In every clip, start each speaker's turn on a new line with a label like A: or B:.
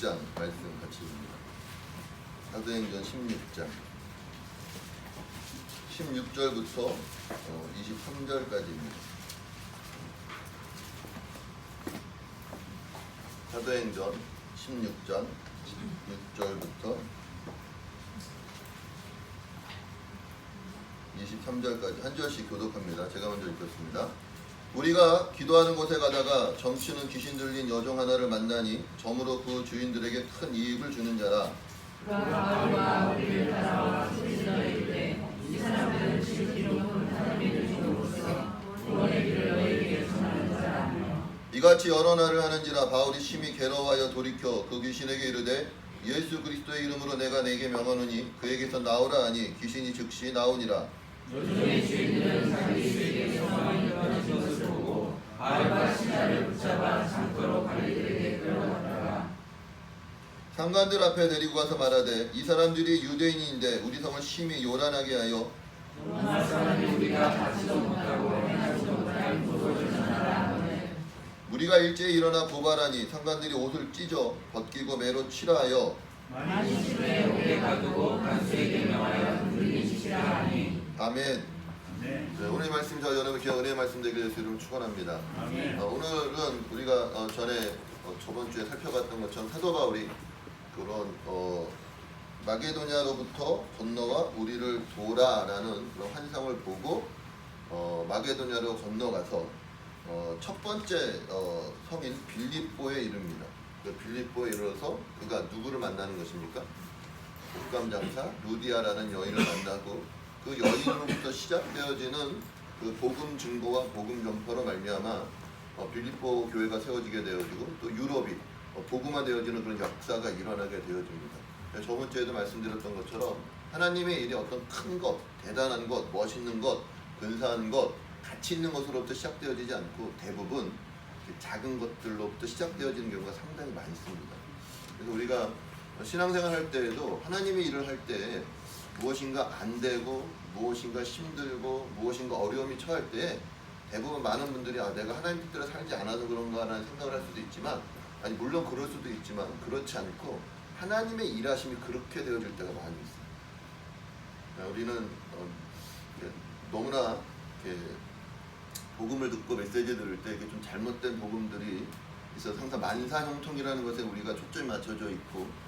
A: 16장 말씀 같이 봅니다. 사도행전 16장 16절부터 23절까지입니다. 사도행전 16장 16절부터 23절까지 한 절씩 교독합니다. 제가 먼저 읽겠습니다. 우리가 기도하는 곳에 가다가 점치는 귀신 들린 여종 하나를 만나니 점으로 그 주인들에게 큰 이익을 주는 자라.
B: 그가 우리를 따라와 소리질러 이르되 이 사람들은 지극히로 하나님의 종으로서 구원의 길을 너희에게 전하는 자라.
A: 이같이 여러 날을 하는지라 바울이 심히 괴로워하여 돌이켜 그 귀신에게 이르되 예수 그리스도의 이름으로 내가 네게 명하노니 그에게서 나오라 하니 귀신이 즉시 나오니라.
B: 여종의 주인들은 자기 주에게 정황이 떨어진 것을 보고 바울과 시라를 붙잡아 장터로 관리들에게 끌어갔다가
A: 상관들 앞에 데리고 가서 말하되 이 사람들이 유대인인데 우리 성을 심히 요란하게 하여
B: 로마 사람이 우리가 받지도 못하고 행하지도 못할 도덕을 전하라 하되
A: 우리가 일제히 일어나 고발하니 상관들이 옷을 찢어 벗기고 매로 치라 하여
B: 많이 집에 오게 가두고 간수에게 명하여 흔들리 치시라 하니
A: 아멘.
C: 네.
A: 네, 오늘 말씀 저 여러분 귀한 은혜의 말씀 되게 해서 여러분 축원합니다.
C: 아멘.
A: 오늘은 우리가 전에 저번 주에 살펴봤던 것처럼 사도 바울이 그런 마게도냐로부터 건너와 우리를 도라라는 그런 환상을 보고 마게도냐로 건너가서 첫 번째 성인 빌립보에 이릅니다. 그 빌립보에 이르러서 그가 누구를 만나는 것입니까? 옷감장사 루디아라는 여인을 만나고 그 여인으로부터 시작되어지는 그 복음 증거와 복음 전파로 말미암아 빌립보 교회가 세워지게 되어지고 또 유럽이 복음화되어지는 그런 역사가 일어나게 되어집니다. 저번 주에도 말씀드렸던 것처럼 하나님의 일이 어떤 큰 것, 대단한 것, 멋있는 것, 근사한 것, 가치 있는 것으로부터 시작되어지지 않고 대부분 작은 것들로부터 시작되어지는 경우가 상당히 많습니다. 그래서 우리가 신앙생활 할 때에도 하나님의 일을 할 때 무엇인가 안 되고 무엇인가 힘들고 무엇인가 어려움이 처할 때 대부분 많은 분들이 내가 하나님 뜻대로 살지 않아서 그런가라는 생각을 할 수도 있지만 아니 물론 그럴 수도 있지만 그렇지 않고 하나님의 일하심이 그렇게 되어질 때가 많이 있어요. 우리는 너무나 이렇게 복음을 듣고 메시지 들을 때 이게 좀 잘못된 복음들이 있어서 항상 만사형통이라는 것에 우리가 초점이 맞춰져 있고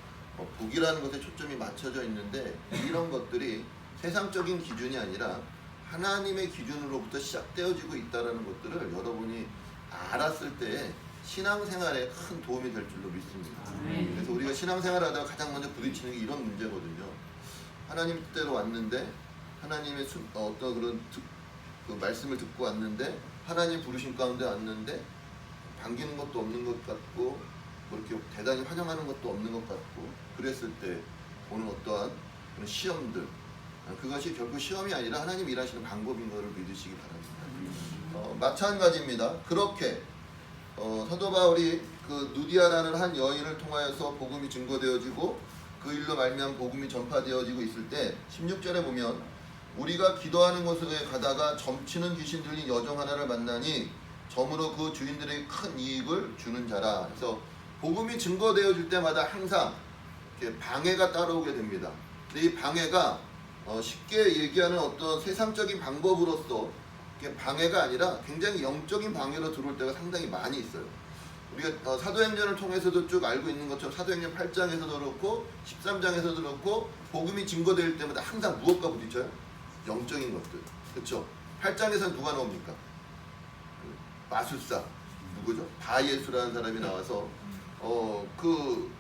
A: 복이라는 것에 초점이 맞춰져 있는데 이런 것들이 세상적인 기준이 아니라 하나님의 기준으로부터 시작되어지고 있다는 것들을 여러분이 알았을 때 신앙생활에 큰 도움이 될 줄로 믿습니다. 그래서 우리가 신앙생활하다가 가장 먼저 부딪히는 게 이런 문제거든요. 하나님 뜻대로 왔는데 하나님의 어떤 그런 그 말씀을 듣고 왔는데 하나님 부르신 가운데 왔는데 반기는 것도 없는 것 같고 뭐 이렇게 대단히 환영하는 것도 없는 것 같고 그랬을 때 오는 어떠한 그런 시험들 그것이 결국 시험이 아니라 하나님 일하시는 방법인 것을 믿으시기 바랍니다. 마찬가지입니다. 그렇게 사도 바울이 그 누디아라는 한 여인을 통하여서 복음이 증거되어지고 그 일로 말미암아 복음이 전파되어지고 있을 때 16절에 보면 우리가 기도하는 곳에 가다가 점치는 귀신 들린 여종 하나를 만나니 점으로 그 주인들에게 큰 이익을 주는 자라. 그래서 복음이 증거되어질 때마다 항상 이렇게 방해가 따라오게 됩니다. 근데 이 방해가 쉽게 얘기하는 어떤 세상적인 방법으로서 방해가 아니라 굉장히 영적인 방해로 들어올 때가 상당히 많이 있어요. 우리가 사도행전을 통해서도 쭉 알고 있는 것처럼 사도행전 8장에서도 그렇고 13장에서도 그렇고 복음이 증거될 때마다 항상 무엇과 부딪혀요? 영적인 것들. 그렇죠? 8장에서는 누가 나옵니까? 마술사. 누구죠? 바예수라는 사람이 나와서 그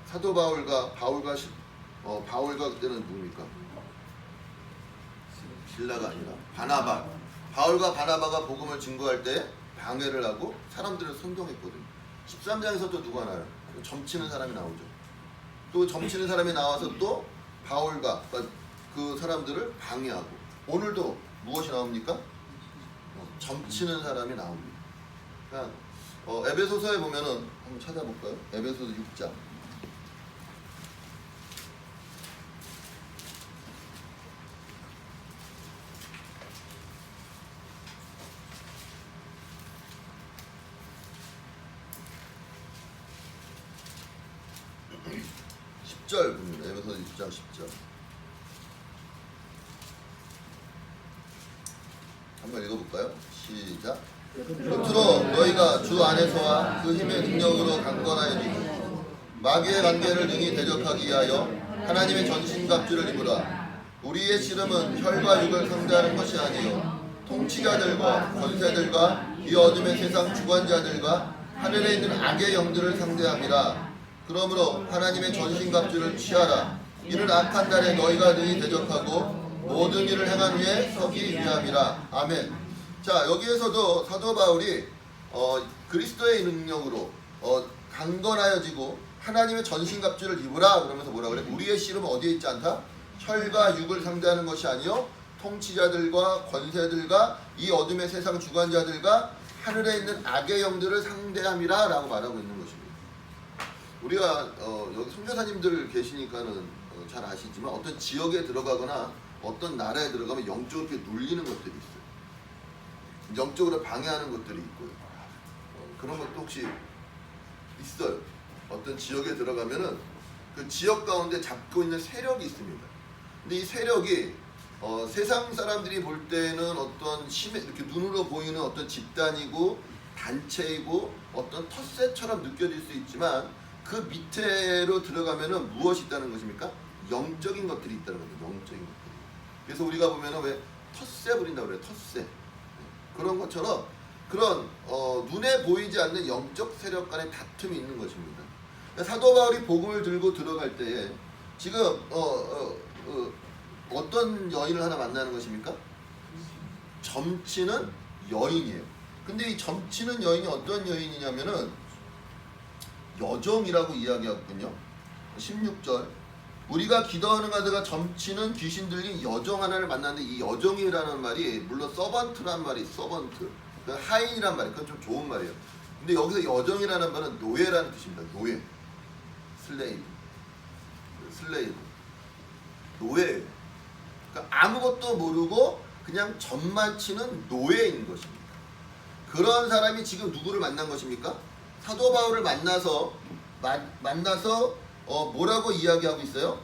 A: 사도 바울과 그때는 누굽니까? 신라가 아니라 바나바. 바울과 바나바가 복음을 증거할 때 방해를 하고 사람들을 선동했거든요. 13장에서 또 누가 나와요? 점치는 사람이 나오죠. 또 점치는 사람이 나와서 또 바울과 그 사람들을 방해하고 오늘도 무엇이 나옵니까? 점치는 사람이 나옵니다. 그러니까 에베소서에 보면은 한번 찾아볼까요? 에베소서 6장. 10절 봅니다. 에베소서 1장 10절. 한번 읽어볼까요? 시작. 끝으로 너희가 주 안에서와 그 힘의 능력으로 강건하여지고 마귀의 관계를 능히 대적하기 위하여 하나님의 전신갑주를 입으라. 우리의 씨름은 혈과 육을 상대하는 것이 아니요 통치자들과 권세들과 이 어둠의 세상 주관자들과 하늘에 있는 악의 영들을 상대함이라. 그러므로 하나님의 전신갑주를 취하라. 이는 악한 날에 너희가 능히 대적하고 모든 일을 행한 후에 서기 위함이라. 아멘. 자, 여기에서도 사도 바울이 그리스도의 능력으로 강건하여지고 하나님의 전신갑주를 입으라 그러면서 뭐라 그래? 우리의 씨름은 어디에 있지 않다? 혈과 육을 상대하는 것이 아니요 통치자들과 권세들과 이 어둠의 세상 주관자들과 하늘에 있는 악의 영들을 상대함이라 라고 말하고 있는 것입니다. 우리가 여기 선교사님들 계시니까는 잘 아시지만 어떤 지역에 들어가거나 어떤 나라에 들어가면 영적으로 이렇게 눌리는 것들이 있어요. 영적으로 방해하는 것들이 있고요. 그런 것도 혹시 있어요. 어떤 지역에 들어가면은 그 지역 가운데 잡고 있는 세력이 있습니다. 근데 이 세력이 세상 사람들이 볼 때는 어떤 심해, 이렇게 눈으로 보이는 어떤 집단이고 단체이고 어떤 텃세처럼 느껴질 수 있지만 그 밑으로 들어가면은 무엇이 있다는 것입니까? 영적인 것들이 있다는 겁니다. 영적인 것들이. 그래서 우리가 보면은 왜 텃세 부린다고 그래요. 텃세. 그런 것처럼 그런 눈에 보이지 않는 영적 세력 간의 다툼이 있는 것입니다. 사도 바울이 복음을 들고 들어갈 때에 지금 어떤 여인을 하나 만나는 것입니까? 점치는 여인이에요. 근데 이 점치는 여인이 어떤 여인이냐면은 여종이라고 이야기하거든요. 16절. 우리가 기도하는 가드가 점치는 귀신 들린 여종 하나를 만났는데 이 여종이라는 말이 물론 서번트란 말이 서번트 그 하인이란 말이 그건 좀 좋은 말이에요. 근데 여기서 여종이라는 말은 노예라는 뜻입니다. 노예, 슬레이브, 노예예요. 그러니까 아무것도 모르고 그냥 점만 치는 노예인 것입니다. 그런 사람이 지금 누구를 만난 것입니까? 사도 바울을 만나서 뭐라고 이야기하고 있어요?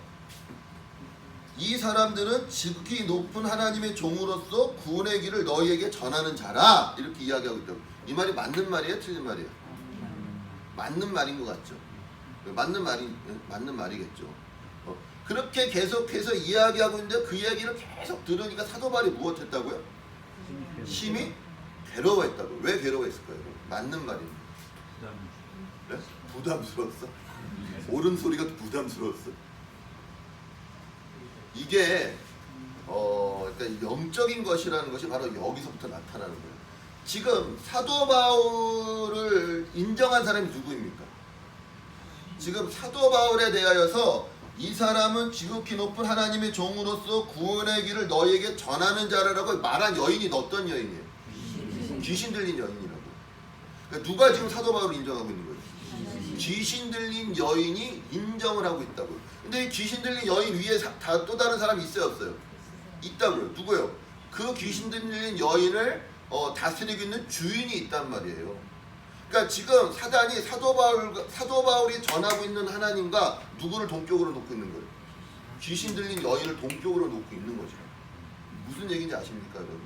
A: 이 사람들은 지극히 높은 하나님의 종으로서 구원의 길을 너희에게 전하는 자라 이렇게 이야기하고 있다고. 이 말이 맞는 말이에요? 틀린 말이에요? 맞는 말인 것 같죠? 맞는 말이겠죠. 그렇게 계속해서 이야기하고 있는데 그 얘기를 계속 들으니까 사도 바울이 무엇했다고요? 심히 괴로워했다고. 왜 괴로워했을까요? 맞는 말입니다. 네? 부담스러웠어? 옳은 소리가 부담스러웠어? 이게 그러니까 영적인 것이라는 것이 바로 여기서부터 나타나는 거예요. 지금 사도 바울을 인정한 사람이 누구입니까? 지금 사도 바울에 대하여서 이 사람은 지극히 높은 하나님의 종으로서 구원의 길을 너희에게 전하는 자라고 말한 여인이 어떤 여인이에요? 귀신 들린 여인이라고. 그러니까 누가 지금 사도 바울을 인정하고 있는 거예요? 귀신 들린 여인이 인정을 하고 있다고요. 근데 이 귀신 들린 여인 위에 또 다른 사람이 있어요, 없어요? 있다고요. 누구요? 그 귀신 들린 여인을 다스리고 있는 주인이 있단 말이에요. 그러니까 지금 사단이 사도 바울이 전하고 있는 하나님과 누구를 동격으로 놓고 있는 거예요? 귀신 들린 여인을 동격으로 놓고 있는 거죠. 무슨 얘기인지 아십니까, 여러분?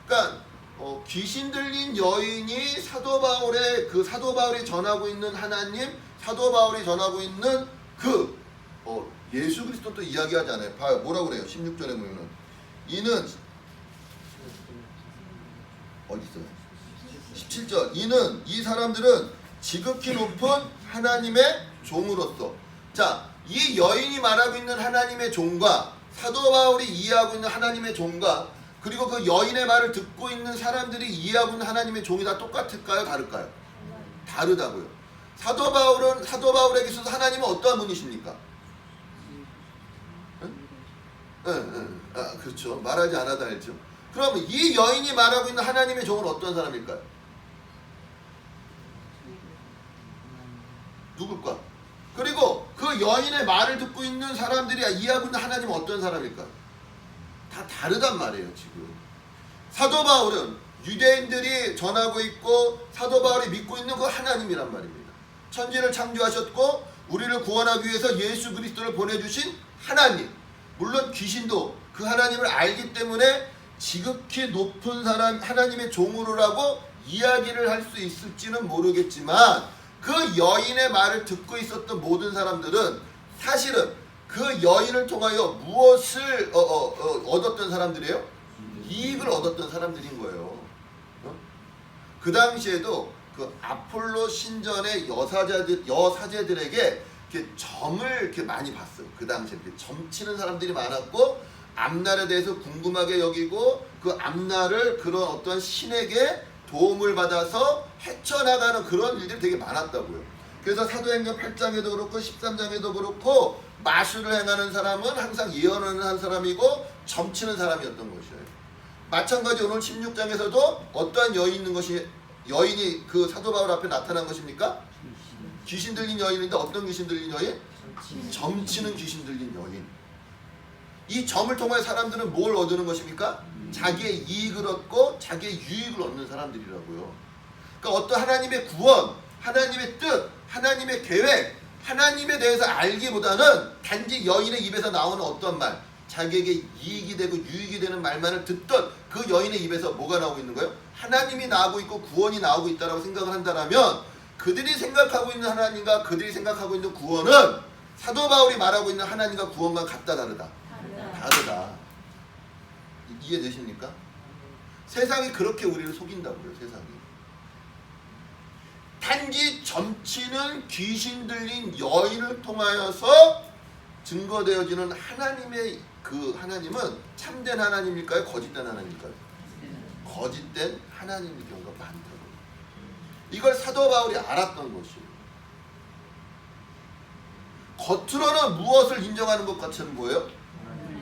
A: 그러니까 귀신 들린 여인이 사도 바울이 전하고 있는 하나님, 사도 바울이 전하고 있는 예수 그리스도 또 이야기하지 않아요. 봐요. 뭐라고 그래요? 16절에 보면은 이는 어디 있어요? 17절. 이 사람들은 지극히 높은 하나님의 종으로서. 자, 이 여인이 말하고 있는 하나님의 종과 사도 바울이 이해하고 있는 하나님의 종과 그리고 그 여인의 말을 듣고 있는 사람들이 이해하고 있는 하나님의 종이 다 똑같을까요? 다를까요? 다르다고요. 사도 바울에게 있어서 하나님은 어떠한 분이십니까? 그렇죠. 말하지 않아도 알죠. 그럼 이 여인이 말하고 있는 하나님의 종은 어떤 사람일까요? 누굴까? 그리고 그 여인의 말을 듣고 있는 사람들이 이해하고 있는 하나님은 어떤 사람일까요? 다 다르단 말이에요. 지금 사도 바울은 유대인들이 전하고 있고 사도 바울이 믿고 있는 그 하나님이란 말입니다. 천지를 창조하셨고 우리를 구원하기 위해서 예수 그리스도를 보내주신 하나님, 물론 귀신도 그 하나님을 알기 때문에 지극히 높은 사람 하나님의 종으로라고 이야기를 할 수 있을지는 모르겠지만 그 여인의 말을 듣고 있었던 모든 사람들은 사실은 그 여인을 통하여 무엇을 얻었던 사람들이에요? 이익을 얻었던 사람들인 거예요. 그 당시에도 그 아폴로 신전의 여사제들에게 이렇게 점을 이렇게 많이 봤어요. 그 당시에 이렇게 점치는 사람들이 많았고 앞날에 대해서 궁금하게 여기고 그 앞날을 그런 어떤 신에게 도움을 받아서 헤쳐나가는 그런 일들이 되게 많았다고요. 그래서 사도행전 8장에도 그렇고 13장에도 그렇고 마술을 행하는 사람은 항상 예언을 하는 사람이고 점치는 사람이었던 것이에요. 마찬가지 오늘 16장에서도 어떠한 여인이 그 사도 바울 앞에 나타난 것입니까? 귀신 들린 여인인데 어떤 귀신 들린 여인? 점치는 귀신 들린 여인. 이 점을 통해 사람들은 뭘 얻는 것입니까? 자기의 이익을 얻고 자기의 유익을 얻는 사람들이라고요. 그러니까 어떤 하나님의 구원, 하나님의 뜻, 하나님의 계획, 하나님에 대해서 알기보다는 단지 여인의 입에서 나오는 어떤 말, 자기에게 이익이 되고 유익이 되는 말만을 듣던 그 여인의 입에서 뭐가 나오고 있는 거예요? 하나님이 나오고 있고 구원이 나오고 있다고 생각을 한다면 그들이 생각하고 있는 하나님과 그들이 생각하고 있는 구원은 사도 바울이 말하고 있는 하나님과 구원과 같다 다르다? 다르다. 이해되십니까? 세상이 그렇게 우리를 속인다고요. 세상이. 단지 점치는 귀신 들린 여인을 통하여서 증거되어지는 하나님의 그 하나님은 참된 하나님일까요? 거짓된 하나님일까요? 거짓된 하나님의 경우가 많다고요. 이걸 사도 바울이 알았던 것이에요. 겉으로는 무엇을 인정하는 것 같은 뭐예요?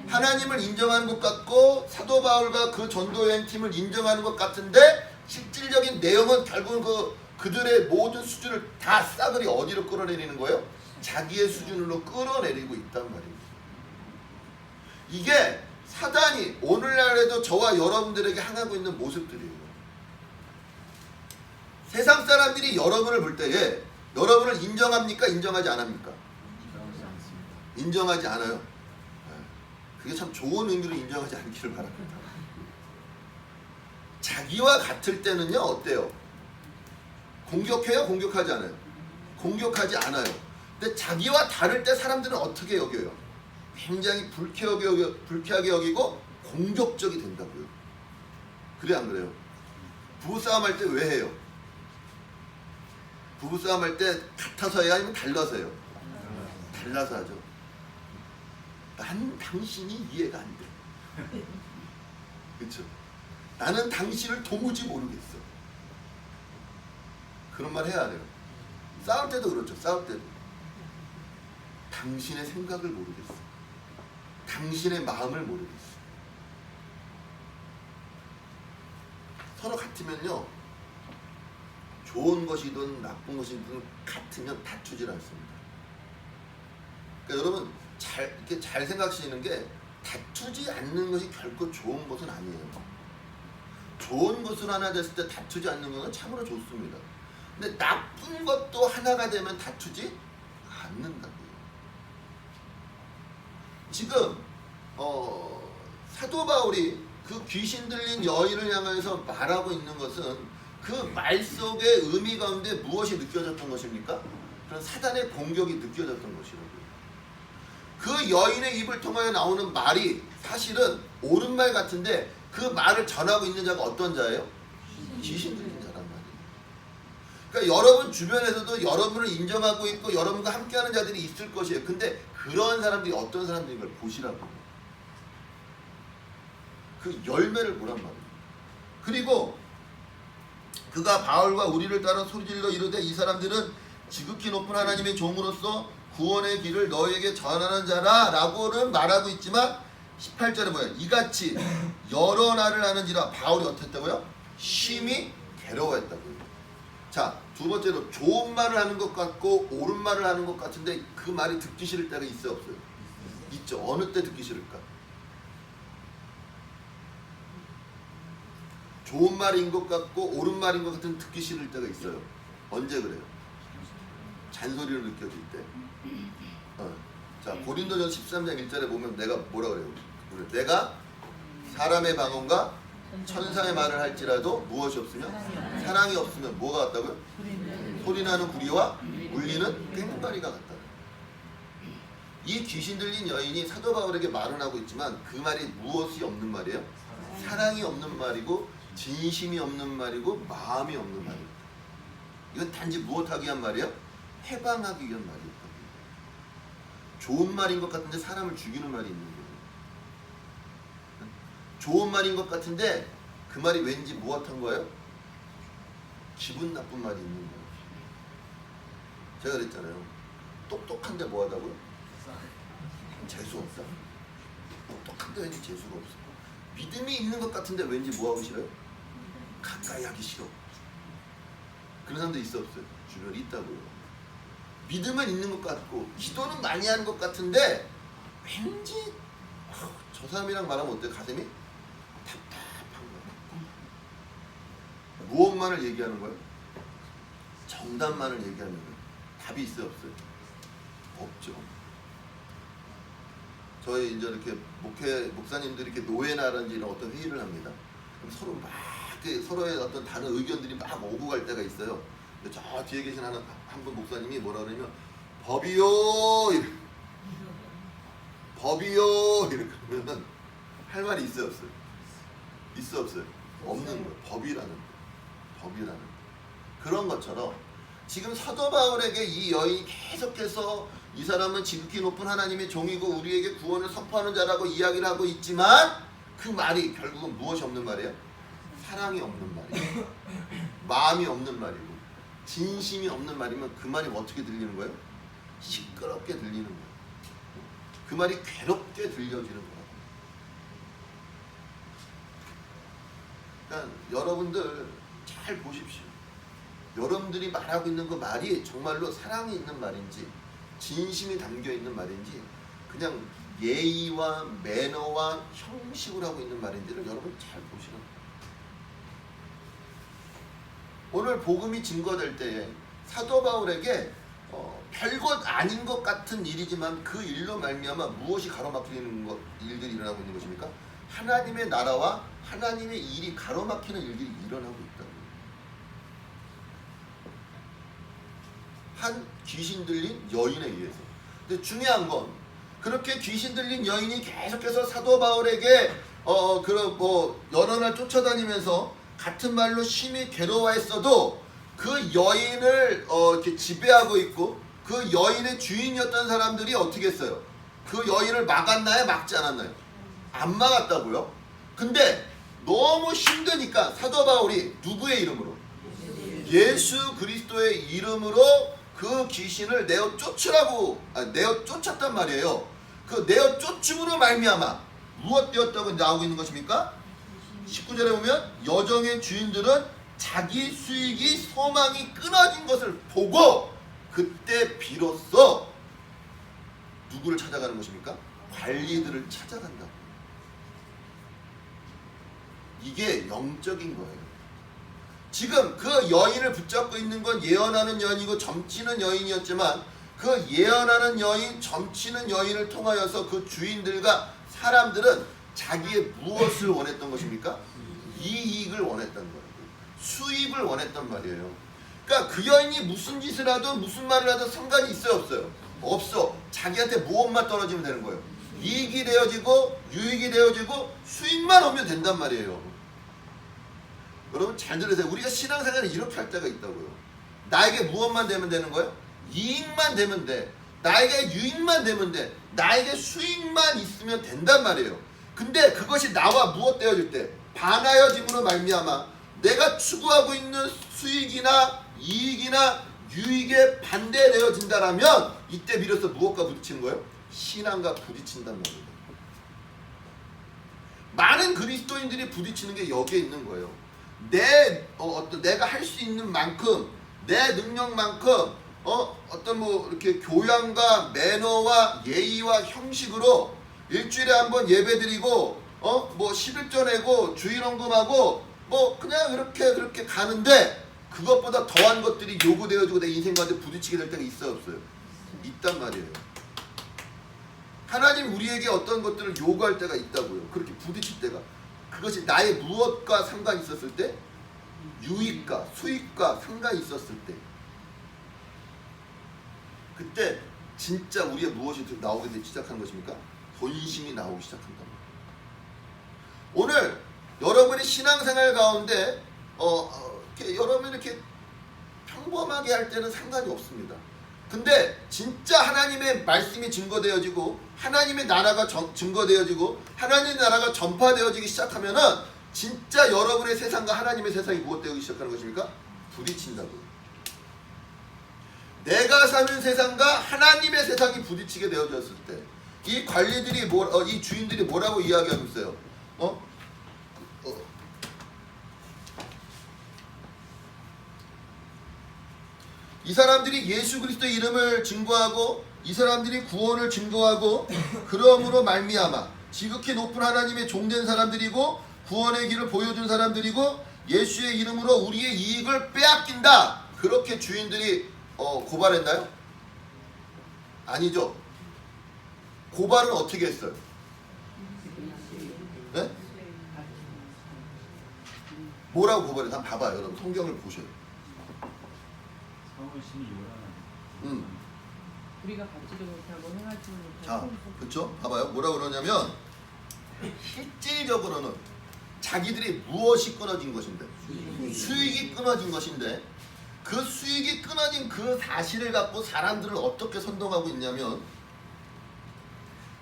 A: 하나님을 인정하는 것 같고 사도 바울과 그 전도여행 팀을 인정하는 것 같은데 실질적인 내용은 결국은 그들의 모든 수준을 다 싸그리 어디로 끌어내리는 거예요? 자기의 수준으로 끌어내리고 있단 말입니다. 이게 사단이 오늘날에도 저와 여러분들에게 행하고 있는 모습들이에요. 세상 사람들이 여러분을 볼 때에 여러분을 인정합니까? 인정하지 않습니까? 인정하지 않아요. 그게 참 좋은 의미로 인정하지 않기를 바랍니다. 자기와 같을 때는요 어때요? 공격해요? 공격하지 않아요? 공격하지 않아요. 근데 자기와 다를 때 사람들은 어떻게 여겨요? 굉장히 불쾌하게 여기고 공격적이 된다고요. 그래 안 그래요? 부부싸움 할 때 왜 해요? 부부싸움 할 때 같아서 해요? 아니면 달라서 해요? 달라서 하죠. 난 당신이 이해가 안 돼. 그렇죠? 나는 당신을 도무지 모르겠어. 그런 말 해야 돼요. 싸울 때도 그렇죠. 싸울 때도. 당신의 생각을 모르겠어. 당신의 마음을 모르겠어. 서로 같으면요. 좋은 것이든 나쁜 것이든 같으면 다투질 않습니다. 그러니까 여러분 이렇게 잘 생각하시는 게 다투지 않는 것이 결코 좋은 것은 아니에요. 좋은 것으로 하나 됐을 때 다투지 않는 것은 참으로 좋습니다. 근데 나쁜 것도 하나가 되면 다투지 않는다고요. 지금 사도 바울이 그 귀신 들린 여인을 향해서 말하고 있는 것은 그 말 속의 의미 가운데 무엇이 느껴졌던 것입니까? 그런 사단의 공격이 느껴졌던 것이라고요. 그 여인의 입을 통하여 나오는 말이 사실은 옳은 말 같은데 그 말을 전하고 있는 자가 어떤 자예요? 귀신 들린 자란 말이에요. 그러니까 여러분 주변에서도 여러분을 인정하고 있고 여러분과 함께하는 자들이 있을 것이에요. 근데 그런 사람들이 어떤 사람들인 걸 보시라고. 그 열매를 보란 말이에요. 그리고 그가 바울과 우리를 따라 소리질러 이르되 이 사람들은 지극히 높은 하나님의 종으로서 구원의 길을 너에게 전하는 자라 라고는 말하고 있지만 18절에 뭐예요? 이같이 여러 날을 하는지라 바울이 어땠다고요? 심히 괴로워했다고요. 자, 두 번째로 좋은 말을 하는 것 같고 옳은 말을 하는 것 같은데 그 말이 듣기 싫을 때가 있어요? 없어요? 있죠. 어느 때 듣기 싫을까? 좋은 말인 것 같고 옳은 말인 것 같은 듣기 싫을 때가 있어요. 언제 그래요? 잔소리로 느껴질 때. 자, 고린도전 13장 1절에 보면 내가 뭐라 그래요? 내가 사람의 방언과 천사의 말을 할지라도 무엇이 없으면 사랑이 없으면 뭐가 같다고요? 소리나는 구리와 울리는 꽹과리가 같다. 이 귀신 들린 여인이 사도 바울에게 말은 하고 있지만 그 말이 무엇이 없는 말이에요? 사랑이 없는 말이고 진심이 없는 말이고 마음이 없는 말이에요. 이건 단지 무엇하기 위한 말이에요? 해방하기 위한 말이에요. 좋은 말인 것 같은데 사람을 죽이는 말이 있는 거예요. 좋은 말인 것 같은데 그 말이 왠지 무엇한 거예요? 기분 나쁜 말이 있는 거예요. 제가 그랬잖아요. 똑똑한데 뭐하다고요? 재수 없다. 똑똑한데 왠지 재수가 없어. 믿음이 있는 것 같은데 왠지 뭐하고 싫어요? 가까이 하기 싫어. 그런 사람도 있어 없어요? 주변에 있다고요. 믿음은 있는 것 같고 기도는 많이 하는 것 같은데 왠지 저 사람이랑 말하면 어때요? 가슴이 답답한 거예요. 무엇만을 얘기하는 거예요? 정답만을 얘기하는 거예요. 답이 있어요 없어요? 없죠. 저희 이제 이렇게 목사님들이 이렇게 노예나라든지 이런 어떤 회의를 합니다. 그럼 서로 막 서로의 어떤 다른 의견들이 막 오고 갈 때가 있어요. 저 뒤에 계신 한 분 목사님이 뭐라 그러냐면 법이요 이렇게 법이요 이렇게 그러면 할 말이 있어요 없어요? 있어 없어요? 없는 거예요. 법이라는 그런 것처럼 지금 사도 바울에게 이 여인이 계속해서 이 사람은 지극히 높은 하나님의 종이고 우리에게 구원을 선포하는 자라고 이야기를 하고 있지만 그 말이 결국은 무엇이 없는 말이에요? 사랑이 없는 말이에요. 마음이 없는 말이고 진심이 없는 말이면 그 말이 어떻게 들리는 거예요? 시끄럽게 들리는 거예요. 그 말이 괴롭게 들려지는 거예요. 그러니까 여러분들 잘 보십시오. 여러분들이 말하고 있는 그 말이 정말로 사랑이 있는 말인지 진심이 담겨있는 말인지 그냥 예의와 매너와 형식으로 하고 있는 말인지를 여러분 잘 보시는 거예요. 오늘 복음이 증거될 때에 사도 바울에게 별것 아닌 것 같은 일이지만 그 일로 말미암아 무엇이 가로막히는 일들이 일어나고 있는 것입니까? 하나님의 나라와 하나님의 일이 가로막히는 일들이 일어나고 있다고. 한 귀신 들린 여인에 의해서. 근데 중요한 건 그렇게 귀신 들린 여인이 계속해서 사도 바울에게 여러 날 쫓아다니면서 같은 말로 심히 괴로워했어도 그 여인을 이렇게 지배하고 있고 그 여인의 주인이었던 사람들이 어떻게 했어요? 그 여인을 막았나요? 막지 않았나요? 안 막았다고요? 근데 너무 힘드니까 사도 바울이 누구의 이름으로? 예수 그리스도의 이름으로 그 귀신을 내어 쫓았단 말이에요. 그 내어 쫓음으로 말미암아 무엇 되었다고 나오고 있는 것입니까? 19절에 보면 여정의 주인들은 자기 수익이 소망이 끊어진 것을 보고 그때 비로소 누구를 찾아가는 것입니까? 관리들을 찾아간다. 이게 영적인 거예요. 지금 그 여인을 붙잡고 있는 건 예언하는 여인이고 점치는 여인이었지만 그 예언하는 여인, 점치는 여인을 통하여서 그 주인들과 사람들은 자기의 무엇을 원했던 것입니까? 이익을 원했던 거예요. 수입을 원했단 말이에요. 그러니까 그 여인이 무슨 짓을 하든 무슨 말을 하든 상관이 있어요 없어요? 없어. 자기한테 무엇만 떨어지면 되는 거예요. 이익이 되어지고 유익이 되어지고 수익만 오면 된단 말이에요. 여러분 잘 들으세요. 우리가 신앙생활을 이렇게 할 때가 있다고요. 나에게 무엇만 되면 되는 거예요? 이익만 되면 돼. 나에게 유익만 되면 돼. 나에게 수익만 있으면 된단 말이에요. 근데 그것이 나와 무엇 되어질 때? 반하여짐으로 말미암아 내가 추구하고 있는 수익이나 이익이나 유익에 반대되어진다라면 이때 비로소 무엇과 부딪히는 거예요? 신앙과 부딪힌단 말이에요. 많은 그리스도인들이 부딪히는 게 여기에 있는 거예요. 내가 할 수 있는 만큼 내 능력만큼 이렇게 교양과 매너와 예의와 형식으로 일주일에 한번 예배드리고 11조 내고 주일헌금하고 그냥 그렇게 가는데 그것보다 더한 것들이 요구되어지고 내 인생 가운데 부딪히게 될 때가 있어요, 없어요? 있단 말이에요. 하나님 우리에게 어떤 것들을 요구할 때가 있다고요. 그렇게 부딪힐 때가. 그것이 나의 무엇과 상관이 있었을 때, 유익과 수익과 상관이 있었을 때, 그때 진짜 우리의 무엇이 나오게 되기 시작하는 것입니까? 본심이 나오기 시작한다. 오늘 여러분의 신앙생활 가운데 여러분이 이렇게 평범하게 할 때는 상관이 없습니다. 근데 진짜 하나님의 말씀이 증거되어지고 하나님의 나라가 증거되어지고 하나님의 나라가 전파되어지기 시작하면은 진짜 여러분의 세상과 하나님의 세상이 무엇 되기 시작하는 것입니까? 부딪힌다고요. 내가 사는 세상과 하나님의 세상이 부딪히게 되어졌을 때 이 관리들이 이 주인들이 뭐라고 이야기하고 있어요? 이 사람들이 예수 그리스도의 이름을 증거하고 이 사람들이 구원을 증거하고 그러므로 말미암아 지극히 높은 하나님의 종된 사람들이고 구원의 길을 보여준 사람들이고 예수의 이름으로 우리의 이익을 빼앗긴다. 그렇게 주인들이 고발했나요? 아니죠. 고발은 어떻게 했어요? 네? 뭐라고 고발해요? 한번 봐봐요. 여러분 성경을 보셔요.
C: 성을심이 요란하네.
B: 우리가 받지도 못하고 행하지도 못하고.
A: 자, 그렇죠? 봐봐요. 뭐라고 그러냐면 실질적으로는 자기들이 무엇이 끊어진 것인데 수익이 끊어진 것인데 그 수익이 끊어진 그 사실을 갖고 사람들을 어떻게 선동하고 있냐면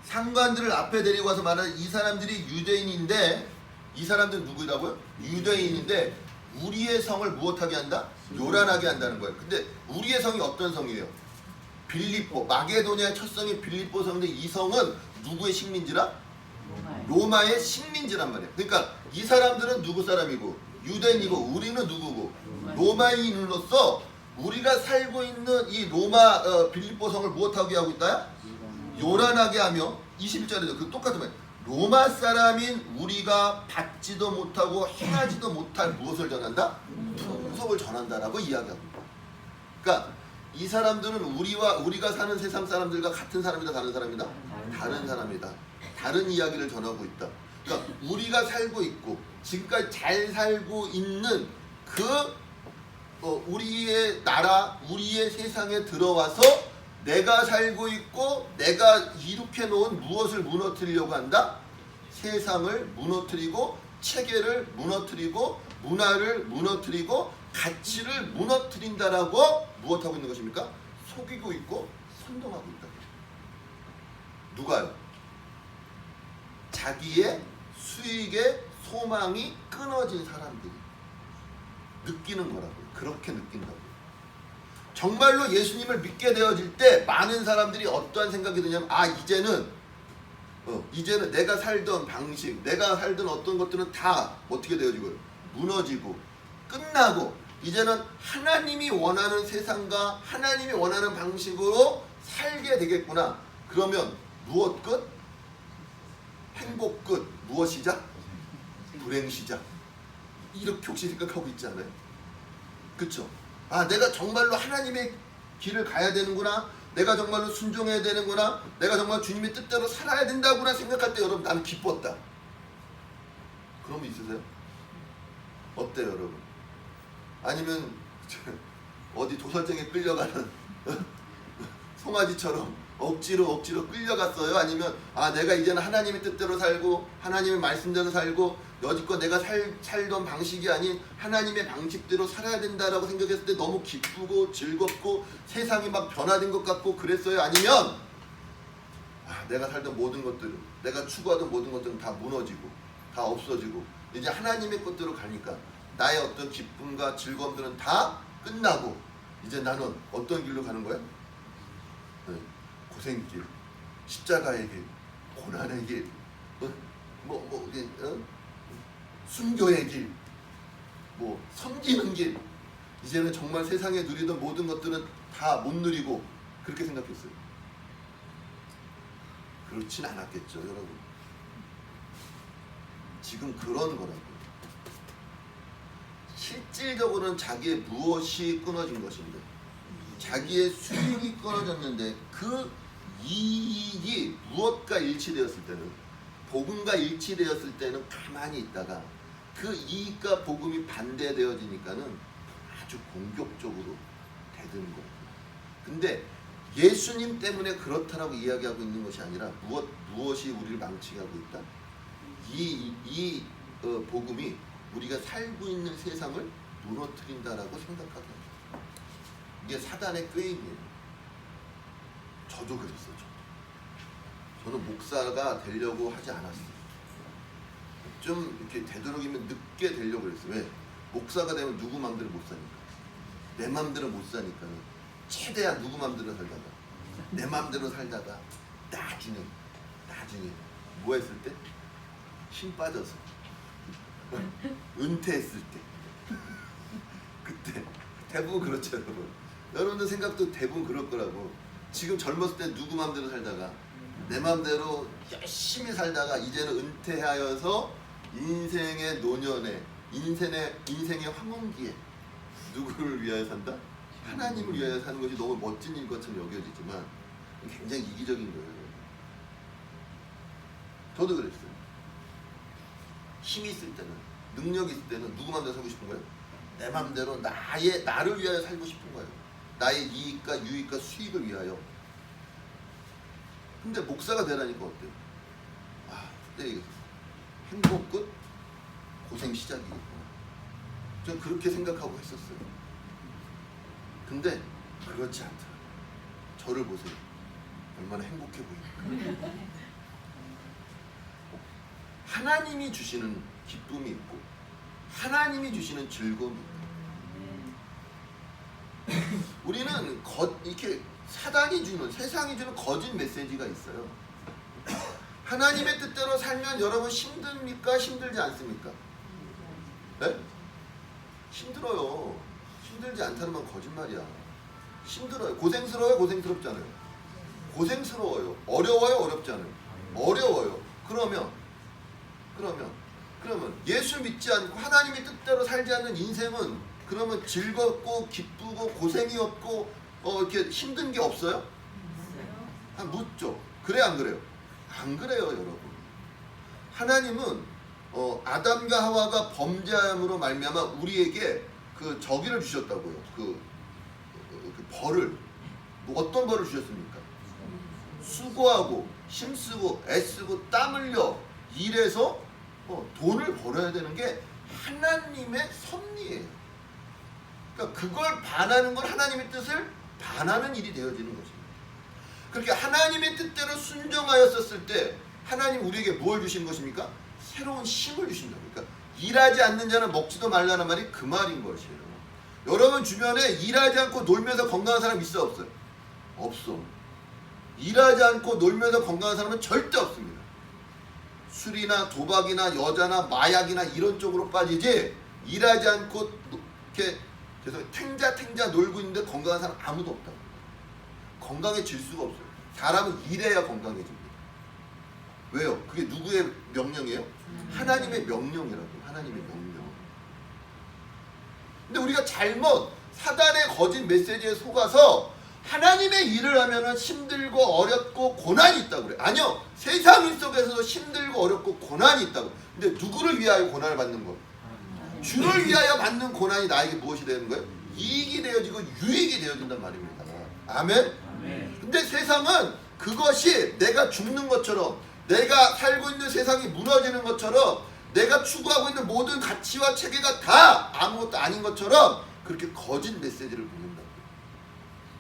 A: 상관들을 앞에 데리고 와서 말하는 이 사람들이 유대인인데 이 사람들은 누구라고요? 유대인인데 우리의 성을 무엇하게 한다? 요란하게 한다는 거예요. 근데 우리의 성이 어떤 성이에요? 빌립보, 마게도니아의 첫 성이 빌립보 성인데 이 성은 누구의 식민지라? 로마의 식민지란 말이에요. 그러니까 이 사람들은 누구 사람이고 유대인이고 우리는 누구고 로마인으로서 우리가 살고 있는 이 로마 빌립보 성을 무엇하게 하고 있다? 요란하게 하며 21절에도 그 똑같은 말. 로마 사람인 우리가 받지도 못하고 행하지도 못할 무엇을 전한다? 풍속을 전한다라고 이야기합니다. 그러니까 이 사람들은 우리가 사는 세상 사람들과 같은 사람이다, 다른 사람이다? 다른 사람이다. 다른 이야기를 전하고 있다. 그러니까 우리가 살고 있고 지금까지 잘 살고 있는 우리의 나라, 우리의 세상에 들어와서 내가 살고 있고 내가 이룩해 놓은 무엇을 무너뜨리려고 한다? 세상을 무너뜨리고 체계를 무너뜨리고 문화를 무너뜨리고 가치를 무너뜨린다라고 무엇하고 있는 것입니까? 속이고 있고 선동하고 있다. 누가요? 자기의 수익의 소망이 끊어진 사람들이 느끼는 거라고요. 그렇게 느낀다고요. 정말로 예수님을 믿게 되어질 때 많은 사람들이 어떠한 생각이 드냐면 이제는 내가 살던 방식, 내가 살던 어떤 것들은 다 어떻게 되어지고요? 무너지고 끝나고 이제는 하나님이 원하는 세상과 하나님이 원하는 방식으로 살게 되겠구나. 그러면 무엇 끝? 행복 끝. 무엇 시작? 불행 시작. 이렇게 혹시 생각하고 있지 않아요? 그쵸? 내가 정말로 하나님의 길을 가야 되는구나. 내가 정말로 순종해야 되는구나. 내가 정말 주님의 뜻대로 살아야 된다구나 생각할 때 여러분 나는 기뻤다. 그런 분 있으세요? 어때요 여러분? 아니면 어디 도살장에 끌려가는 송아지처럼 억지로 끌려갔어요? 아니면 내가 이제는 하나님의 뜻대로 살고 하나님의 말씀대로 살고 여지껏 내가 살던 방식이 아닌 하나님의 방식대로 살아야 된다라고 생각했을 때 너무 기쁘고 즐겁고 세상이 막 변화된 것 같고 그랬어요? 아니면 내가 살던 모든 것들, 내가 추구하던 모든 것들은 다 무너지고 다 없어지고 이제 하나님의 것대로 가니까 나의 어떤 기쁨과 즐거움들은 다 끝나고 이제 나는 어떤 길로 가는 거야? 고생길, 십자가의 길, 고난의 길, 순교의 길, 섬기는 길. 이제는 정말 세상에 누리던 모든 것들은 다 못 누리고 그렇게 생각했어요. 그렇진 않았겠죠, 여러분. 지금 그런 거라고. 실질적으로는 자기의 무엇이 끊어진 것인데, 자기의 수익이 끊어졌는데 그 이익이 무엇과 일치되었을 때는, 복음과 일치되었을 때는 가만히 있다가 그 이익과 복음이 반대되어지니까는 아주 공격적으로 대드는 거예요. 근데 예수님 때문에 그렇다라고 이야기하고 있는 것이 아니라 무엇이 우리를 망치게 하고 있다? 이 복음이 우리가 살고 있는 세상을 무너뜨린다라고 생각하게 합니다. 이게 사단의 꾀임이에요. 저도 그랬어요. 저는 목사가 되려고 하지 않았어요. 좀 이렇게 되도록이면 늦게 되려고 그랬어요. 왜? 목사가 되면 누구 맘대로 못 사니까. 내 맘대로 못 사니까 최대한 누구 맘대로 살다가 내 맘대로 살다가 나중에 뭐 했을 때? 힘 빠져서 은퇴했을 때 그때 대부분 그렇죠 여러분. 여러분들 생각도 대부분 그럴 거라고. 지금 젊었을 때 누구 맘대로 살다가 내 맘대로 열심히 살다가 이제는 은퇴하여서 인생의 노년에 인생의 황혼기에 누구를 위하여 산다? 하나님을 위하여 사는 것이 너무 멋진 일 것처럼 여겨지지만 굉장히 이기적인 거예요. 저도 그랬어요. 힘이 있을 때는, 능력이 있을 때는 누구 맘대로 살고 싶은 거예요? 내 맘대로 나를 위하여 살고 싶은 거예요. 나의 이익과 유익과 수익을 위하여. 근데 목사가 되라니까 어때요? 그때 행복 끝, 고생 시작이겠구나. 전 그렇게 생각하고 했었어요. 근데 그렇지 않더라고요. 저를 보세요. 얼마나 행복해 보입니까? 하나님이 주시는 기쁨이 있고 하나님이 주시는 즐거움이 있고, 우리는 이렇게 사단이 주는, 세상이 주는 거짓 메시지가 있어요. 하나님의 뜻대로 살면 여러분 힘듭니까? 힘들지 않습니까? 네? 힘들어요. 힘들지 않다는 건 거짓말이야. 힘들어요. 고생스러워요? 고생스럽잖아요. 고생스러워요. 어려워요? 어렵잖아요. 어려워요. 그러면 예수 믿지 않고 하나님의 뜻대로 살지 않는 인생은 그러면 즐겁고 기쁘고 고생이 없고 이렇게 힘든 게 없어요? 묻죠. 그래 안 그래요? 안 그래요 여러분. 하나님은 아담과 하와가 범죄함으로 말미암아 우리에게 그 저기를 주셨다고요. 그 벌을. 어떤 벌을 주셨습니까? 수고하고 힘쓰고 애쓰고 땀 흘려 일해서 돈을 벌어야 되는 게 하나님의 섭리예요. 그러니까 그걸 반하는 건 하나님의 뜻을 반하는 일이 되어지는 것입니다. 그렇게 하나님의 뜻대로 순종하였었을 때 하나님 우리에게 뭘 주신 것입니까? 새로운 힘을 주신다. 그러니까 일하지 않는 자는 먹지도 말라는 말이 그 말인 것이에요. 여러분 주변에 일하지 않고 놀면서 건강한 사람 있어 없어요? 없어. 일하지 않고 놀면서 건강한 사람은 절대 없습니다. 술이나 도박이나 여자나 마약이나 이런 쪽으로 빠지지 일하지 않고 이렇게 탱자 놀고 있는데 건강한 사람 아무도 없다고. 건강해질 수가 없어요. 사람은 일해야 건강해집니다. 왜요? 그게 누구의 명령이에요? 하나님의 명령이라고. 하나님의 명령. 근데 우리가 잘못 사단의 거짓 메시지에 속아서 하나님의 일을 하면은 힘들고 어렵고 고난이 있다고 그래. 아니요. 세상 속에서도 힘들고 어렵고 고난이 있다고. 근데 누구를 위하여 고난을 받는 거? 주를 위하여 받는 고난이 나에게 무엇이 되는 거예요? 이익이 되어지고 유익이 되어진단 말입니다. 아멘? 근데 세상은 그것이 내가 죽는 것처럼, 내가 살고 있는 세상이 무너지는 것처럼, 내가 추구하고 있는 모든 가치와 체계가 다 아무것도 아닌 것처럼 그렇게 거짓 메시지를 보낸다고요.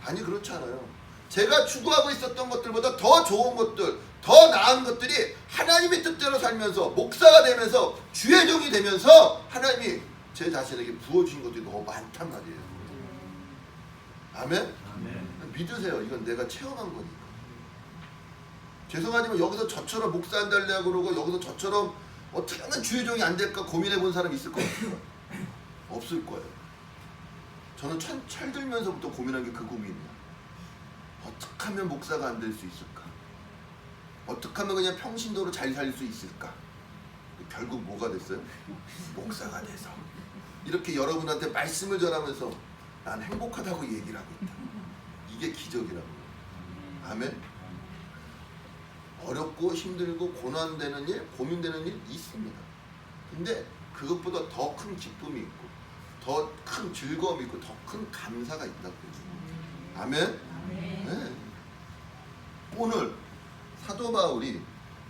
A: 아니 그렇지 않아요. 제가 추구하고 있었던 것들보다 더 좋은 것들, 더 나은 것들이 하나님의 뜻대로 살면서 목사가 되면서 주의 종이 되면서 하나님이 제 자신에게 부어주신 것들이 너무 많단 말이에요. 아멘? 믿으세요. 이건 내가 체험한 거니까. 죄송하지만 여기서 저처럼 목사 안 달라고 그러고 여기서 저처럼 어떻게 하면 주의 종이 안 될까 고민해 본 사람 있을 거예요? 없을 거예요. 저는 철들면서부터 고민한 게 그 고민이야. 어떻게 하면 목사가 안 될 수 있을까? 어떻게 하면 그냥 평신도로 잘 살 수 있을까? 결국 뭐가 됐어요? 목사가 돼서 이렇게 여러분한테 말씀을 전하면서 난 행복하다고 얘기를 하고 있다. 이게 기적이라고. 아멘. 어렵고 힘들고 고난되는 일, 고민되는 일 있습니다. 근데 그것보다 더 큰 기쁨이 있고 더 큰 즐거움이 있고 더 큰 감사가 있다고. 아멘. 네. 오늘 사도 바울이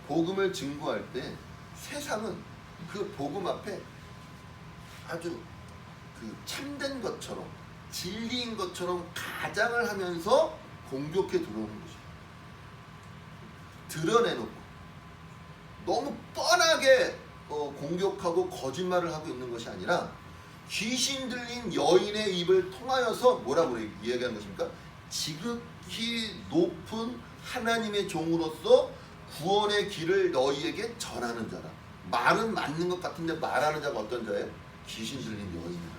A: 복음을 증거할 때 세상은 그 복음 앞에 아주 그 참된 것처럼 진리인 것처럼 가장을 하면서 공격해 들어오는 것이에요. 드러내놓고 너무 뻔하게 공격하고 거짓말을 하고 있는 것이 아니라 귀신 들린 여인의 입을 통하여서 뭐라고 이야기하는 것입니까? 지극히 높은 하나님의 종으로서 구원의 길을 너희에게 전하는 자라. 말은 맞는 것 같은데 말하는 자가 어떤 자예요? 귀신 들린 여인이다.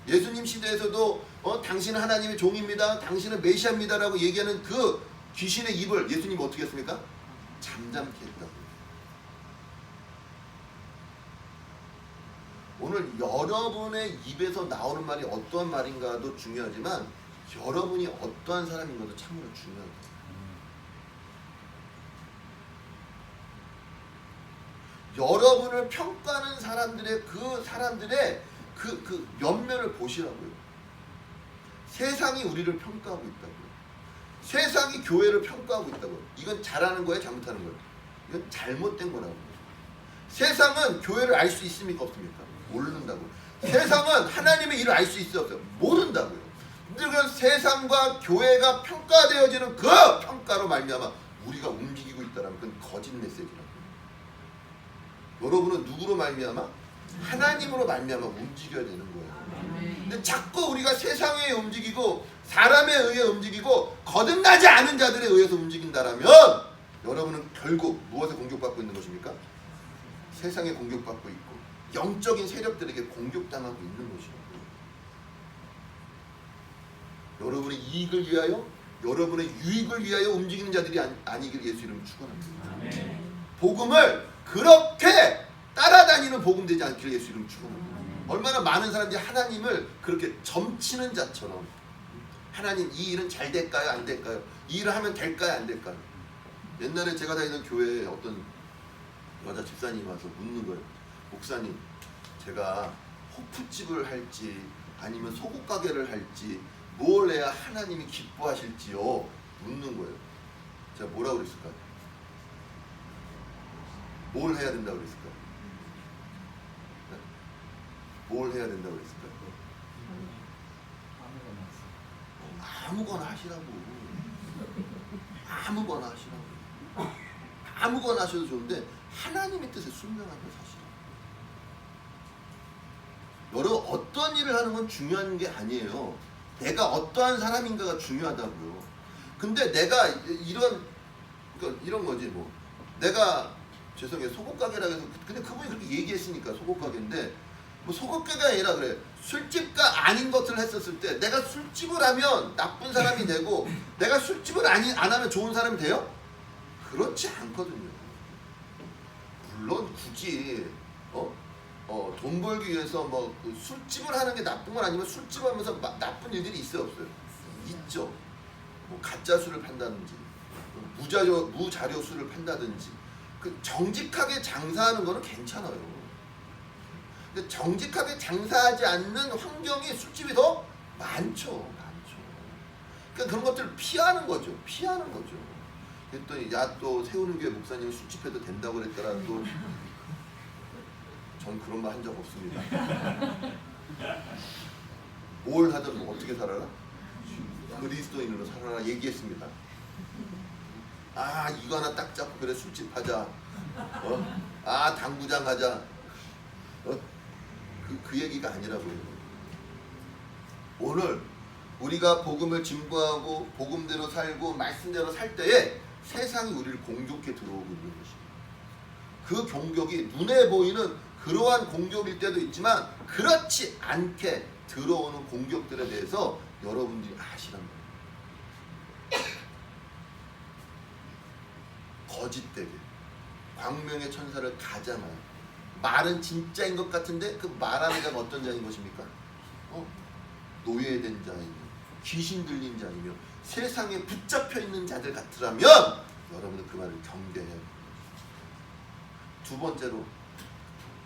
A: 예수님 시대에서도 당신은 하나님의 종입니다. 당신은 메시아입니다라고 얘기하는 그 귀신의 입을 예수님이 어떻게 했습니까? 잠잠케 했다고. 오늘 여러분의 입에서 나오는 말이 어떠한 말인가도 중요하지만 여러분이 어떠한 사람인 것도 참으로 중요합니다. 여러분을 평가하는 사람들의 그 면면을 보시라고요. 세상이 우리를 평가하고 있다고요. 세상이 교회를 평가하고 있다고요. 이건 잘하는 거예요? 잘못하는 거예요? 이건 잘못된 거라고요. 세상은 교회를 알 수 있습니까? 없습니까? 모른다고요. 세상은 하나님의 일을 알 수 있어요? 없어요? 모른다고요. 근데 그 세상과 교회가 평가되어지는 그 평가로 말미암아 우리가 움직이고 있다는 건 거짓 메시지라고요. 여러분은 누구로 말미암아? 하나님으로 말미암아 움직여야 되는 거예요. 근데 자꾸 우리가 세상에 움직이고 사람에 의해 움직이고 거듭나지 않은 자들에 의해서 움직인다라면 여러분은 결국 무엇에 공격받고 있는 것입니까? 세상에 공격받고 있고 영적인 세력들에게 공격당하고 있는 것이라고요. 여러분의 이익을 위하여 여러분의 유익을 위하여 움직이는 자들이 아니길 예수 이름으로 축원합니다. 복음을 그렇게 따라다니는 복음 되지 않기를 예수 이름으로 축원합니다. 얼마나 많은 사람들이 하나님을 그렇게 점치는 자처럼 하나님 이 일은 잘 될까요? 안 될까요? 이 일을 하면 될까요? 안 될까요? 옛날에 제가 다니던 교회에 어떤 여자 집사님이 와서 묻는 거예요. 목사님, 제가 호프집을 할지 아니면 속옷 가게를 할지 뭘 해야 하나님이 기뻐하실지요? 묻는 거예요. 제가 뭐라고 그랬을까요? 뭘 해야 된다고 그랬을까요? 네? 뭘 해야 된다고 그랬을까요? 아무거나 하시라고. 아무거나 하시라고. 아무거나 하셔도 좋은데 하나님의 뜻에 순종하는 사실이에요. 여러분 어떤 일을 하는 건 중요한 게 아니에요. 내가 어떠한 사람인가가 중요하다고요. 근데 내가 이런 거지 뭐. 내가 죄송해요. 속옷 가게라 해서 근데 그분이 그렇게 얘기했으니까 속옷 가게인데 뭐 속옷 가게가 아니라 그래. 술집가 아닌 것을 했었을 때 내가 술집을 하면 나쁜 사람이 되고 내가 술집을 안 하면 좋은 사람이 돼요? 그렇지 않거든요. 물론 굳이 돈 벌기 위해서 뭐 술집을 하는 게 나쁜 건 아니면 술집 하면서 나쁜 일들이 있어요? 없어요? 있죠. 뭐 가짜 술을 판다든지 무자료 술을 판다든지 그 정직하게 장사하는 거는 괜찮아요. 근데 정직하게 장사하지 않는 환경이 술집이 더 많죠. 그러니까 그런 것들을 피하는 거죠. 그랬더니 야 또 세우는 교회 목사님은 술집해도 된다고 그랬더라. 또 전 그런 말 한 적 없습니다. 뭘 하든 뭐 어떻게 살아라? 그리스도인으로 살아라 얘기했습니다. 아 이거 하나 딱 잡고 그래 술집 하자. 아 당구장 하자. 그 얘기가 아니라고요. 오늘 우리가 복음을 증거하고 복음대로 살고 말씀대로 살 때에 세상이 우리를 공격해 들어오고 있는 것입니다. 그 공격이 눈에 보이는 그러한 공격일 때도 있지만 그렇지 않게 들어오는 공격들에 대해서 여러분들이 아시란 말이에요. 거짓되게 광명의 천사를 가장하여 말은 진짜인 것 같은데 그 말하는 자가 어떤 자인 것입니까? 노예된 자이며 귀신 들린 자이며 세상에 붙잡혀 있는 자들 같으라면 여러분은 그 말을 경계해야 합니다. 두 번째로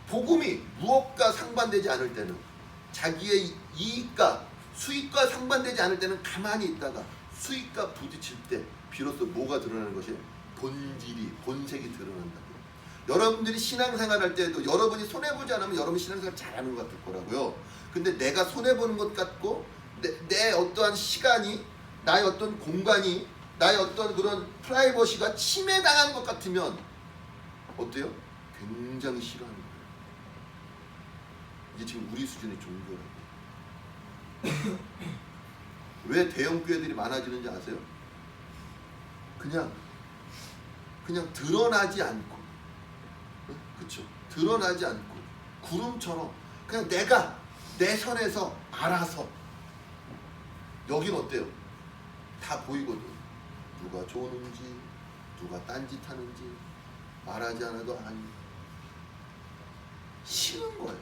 A: 복음이 무엇과 상반되지 않을 때는, 자기의 이익과 수익과 상반되지 않을 때는 가만히 있다가 수익과 부딪힐 때 비로소 뭐가 드러나는 것이에요? 본질이, 본색이 드러난다고요. 여러분들이 신앙생활 할 때도 여러분이 손해보지 않으면 여러분 신앙생활 잘하는 것 같을 거라고요. 근데 내가 손해보는 것 같고 내 어떠한 시간이, 나의 어떤 공간이, 나의 어떤 그런 프라이버시가 침해당한 것 같으면 어때요? 굉장히 싫어하는 거예요. 이게 지금 우리 수준의 종교라고. 왜 대형 교회들이 많아지는지 아세요? 그냥 드러나지 않고, 그렇죠? 드러나지 않고 구름처럼 그냥 내가 내 선에서 알아서. 여긴 어때요? 다 보이거든. 누가 좋은지, 누가 딴짓하는지 말하지 않아도 아니. 싫은 거예요.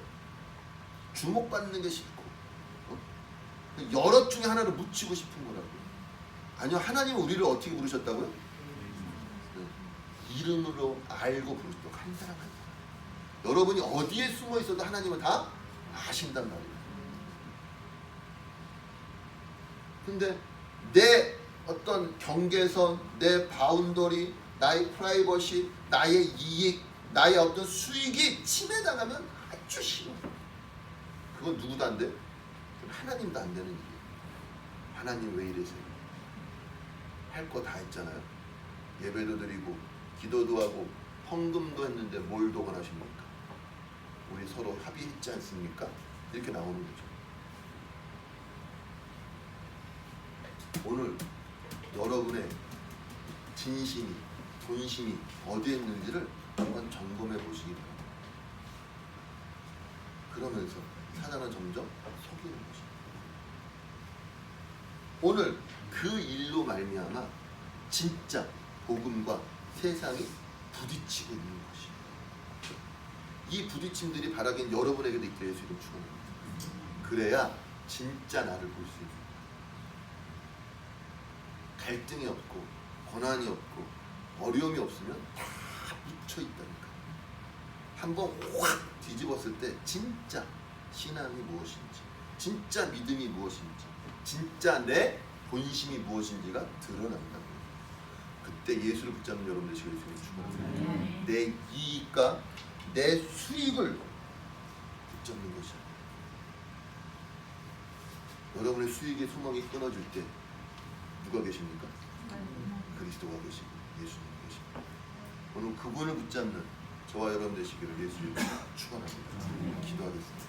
A: 주목받는 게 싫고, 여럿 중에 하나를 묻히고 싶은 거라고요. 아니요, 하나님은 우리를 어떻게 부르셨다고요? 이름으로 알고 부르셨다고. 한 사람 한 사람. 여러분이 어디에 숨어 있어도 하나님은 다 아신단 말이에요. 근데 내 어떤 경계선, 내 바운더리, 나의 프라이버시, 나의 이익, 나의 어떤 수익이 침해당하면 아주 싫어. 그건 누구도 안 돼? 하나님도 안 되는 일이에요. 하나님 왜 이러세요? 할 거 다 했잖아요. 예배도 드리고 기도도 하고 헌금도 했는데 뭘 도관하십니까? 우리 서로 합의했지 않습니까? 이렇게 나오는 거죠. 오늘 여러분의 진심이, 본심이 어디에 있는지를 한번 점검해 보시기 바랍니다. 그러면서 사단은 점점 속이는 것입니다. 오늘 그 일로 말미암아 진짜 복음과 세상이 부딪히고 있는 것입니다. 이 부딪힘들이 바라긴 여러분에게도 있기를 예수 이름 축원합니다. 그래야 진짜 나를 볼 수 있습니다. 갈등이 없고 고난이 없고 어려움이 없으면 다 묻혀 있다니까. 한번 확 뒤집었을 때 진짜 신앙이 무엇인지, 진짜 믿음이 무엇인지, 진짜 내 본심이 무엇인지가 드러난다고요. 그때 예수를 붙잡는 여러분들 지금 축원합니다. 내 이익과 내 수익을 붙잡는 것이야. 여러분의 수익의 소망이 끊어질 때 누가 계십니까? 그리스도가 계시고 예수님 계십니다. 오늘 그분을 붙잡는 저와 여러분 되시기를 예수님 축원합니다. 기도하겠습니다.